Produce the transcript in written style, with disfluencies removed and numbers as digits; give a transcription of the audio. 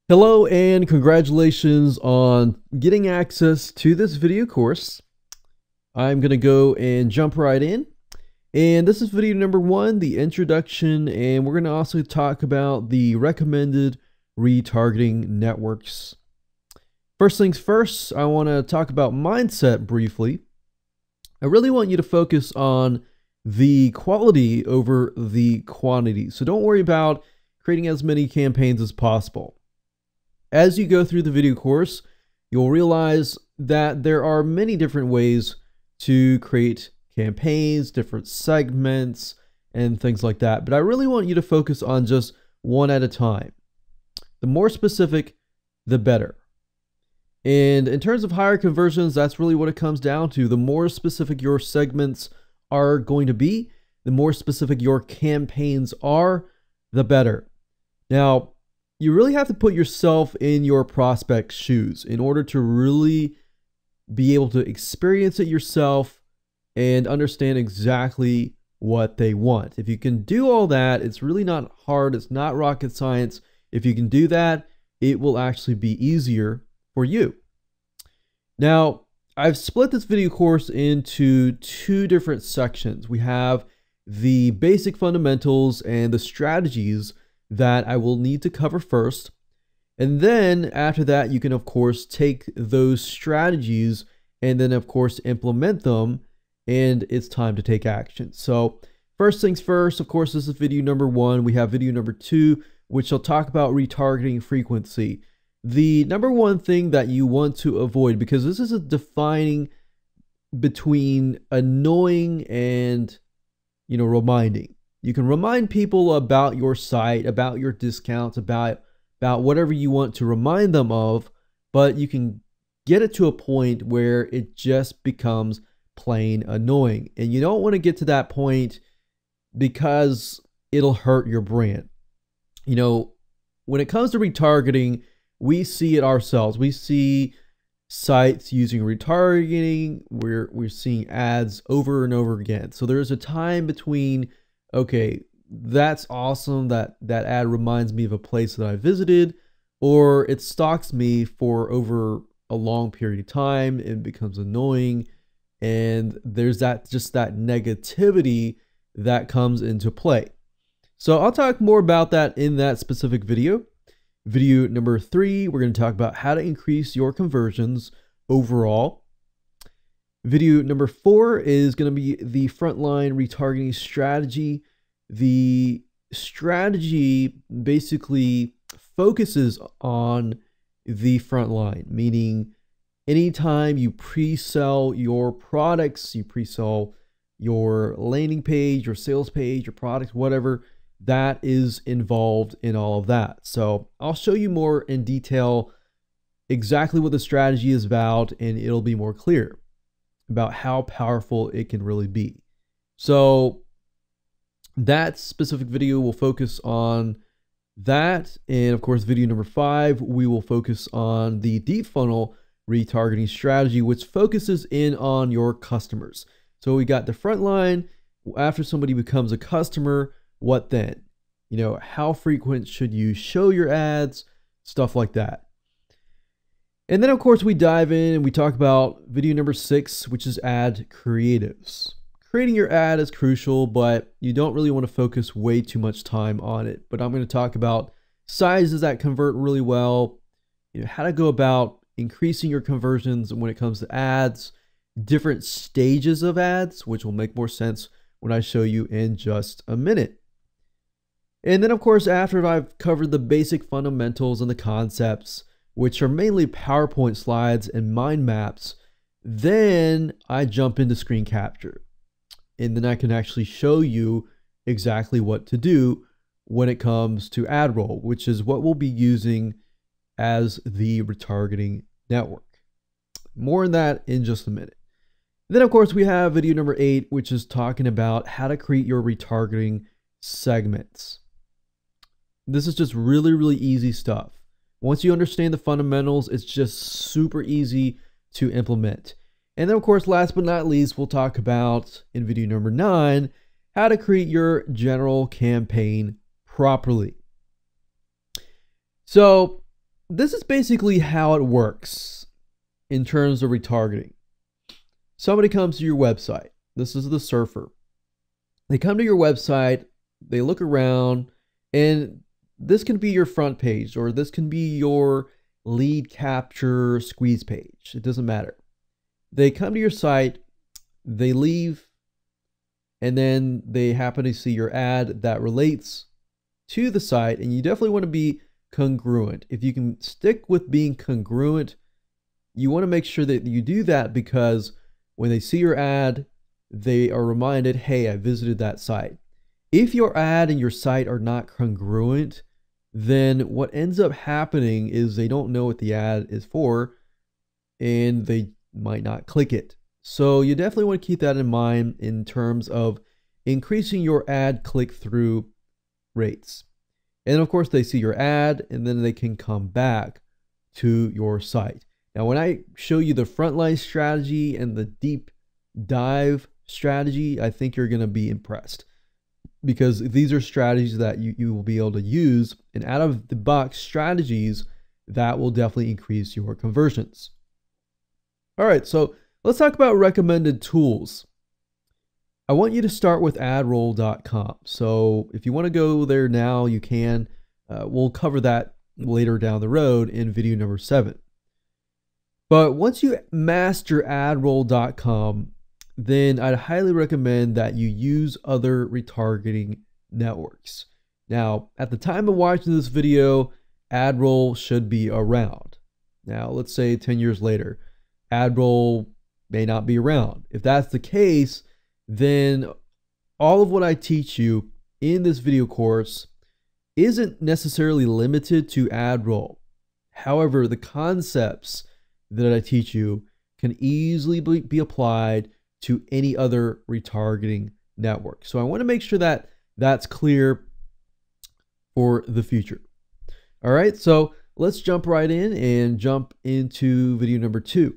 Hello and congratulations on getting access to this video course. I'm going to go and jump right in. And this is video number 1, the introduction, and we're going to also talk about the recommended retargeting networks. First things first, I want to talk about mindset briefly. I really want you to focus on the quality over the quantity. So don't worry about creating as many campaigns as possible. As you go through the video course, you'll realize that there are many different ways to create campaigns, different segments, and things like that. But I really want you to focus on just one at a time. The more specific, the better. And in terms of higher conversions, that's really what it comes down to. The more specific your segments are going to be, the more specific your campaigns are, the better. Now, you really have to put yourself in your prospect's shoes in order to really be able to experience it yourself and understand exactly what they want. If you can do all that, it's really not hard. It's not rocket science. If you can do that, it will actually be easier for you. Now, I've split this video course into 2 different sections. We have the basic fundamentals and the strategies that I will need to cover first. And then after that, you can of course take those strategies and then of course implement them, and it's time to take action. So first things first, of course, this is video number 1. We have video number 2, which will talk about retargeting frequency. The number 1 thing that you want to avoid, because this is a defining between annoying and, reminding. You can remind people about your site, about your discounts, about whatever you want to remind them of, but you can get it to a point where it just becomes plain annoying. And you don't want to get to that point because it'll hurt your brand. When it comes to retargeting, we see it ourselves. We see sites using retargeting. We're seeing ads over and over again. So there's a time between, okay, that's awesome, that ad reminds me of a place that I visited, or it stalks me for over a long period of time, it becomes annoying, and there's just that negativity that comes into play. So I'll talk more about that in that specific video. Video number 3, we're going to talk about how to increase your conversions overall. Video number 4 is going to be the frontline retargeting strategy. The strategy basically focuses on the front line, meaning anytime you pre-sell your products, you pre-sell your landing page, your sales page, your product, whatever, that is involved in all of that. So I'll show you more in detail exactly what the strategy is about, and it'll be more clear about how powerful it can really be. So that specific video will focus on that. And of course, video number 5, we will focus on the deep funnel retargeting strategy, which focuses in on your customers. So we got the front line. After somebody becomes a customer, what then? How frequent should you show your ads? Stuff like that. And then of course we dive in and we talk about video number 6, which is ad creatives. Creating your ad is crucial, but you don't really want to focus way too much time on it. But I'm going to talk about sizes that convert really well, how to go about increasing your conversions when it comes to ads, different stages of ads, which will make more sense when I show you in just a minute. And then of course, after I've covered the basic fundamentals and the concepts, which are mainly PowerPoint slides and mind maps, then I jump into screen capture. And then I can actually show you exactly what to do when it comes to ad roll, which is what we'll be using as the retargeting network. More on that in just a minute. Then of course we have video number 8, which is talking about how to create your retargeting segments. This is just really, really easy stuff. Once you understand the fundamentals, it's just super easy to implement. And then of course, last but not least, we'll talk about in video number 9, how to create your general campaign properly. So this is basically how it works in terms of retargeting. Somebody comes to your website. This is the surfer. They come to your website, they look around, and this can be your front page, or this can be your lead capture squeeze page. It doesn't matter. They come to your site, they leave, and then they happen to see your ad that relates to the site, and you definitely want to be congruent. If you can stick with being congruent, you want to make sure that you do that, because when they see your ad, they are reminded, hey, I visited that site. If your ad and your site are not congruent, then what ends up happening is they don't know what the ad is for, and they might not click it. So you definitely want to keep that in mind in terms of increasing your ad click-through rates. And of course, they see your ad, and then they can come back to your site. Now, when I show you the frontline strategy and the deep dive strategy, I think you're going to be impressed, because these are strategies that you will be able to use, and out of the box strategies that will definitely increase your conversions. All right, so let's talk about recommended tools. I want you to start with adroll.com. So if you want to go there now, you can. We'll cover that later down the road in video number 7. But once you master adroll.com, then I'd highly recommend that you use other retargeting networks. Now, at the time of watching this video, AdRoll should be around. Now, let's say 10 years later, AdRoll may not be around. If that's the case, then all of what I teach you in this video course isn't necessarily limited to AdRoll. However, the concepts that I teach you can easily be applied to any other retargeting network. So I want to make sure that that's clear for the future. All right, so let's jump right in and jump into video number 2.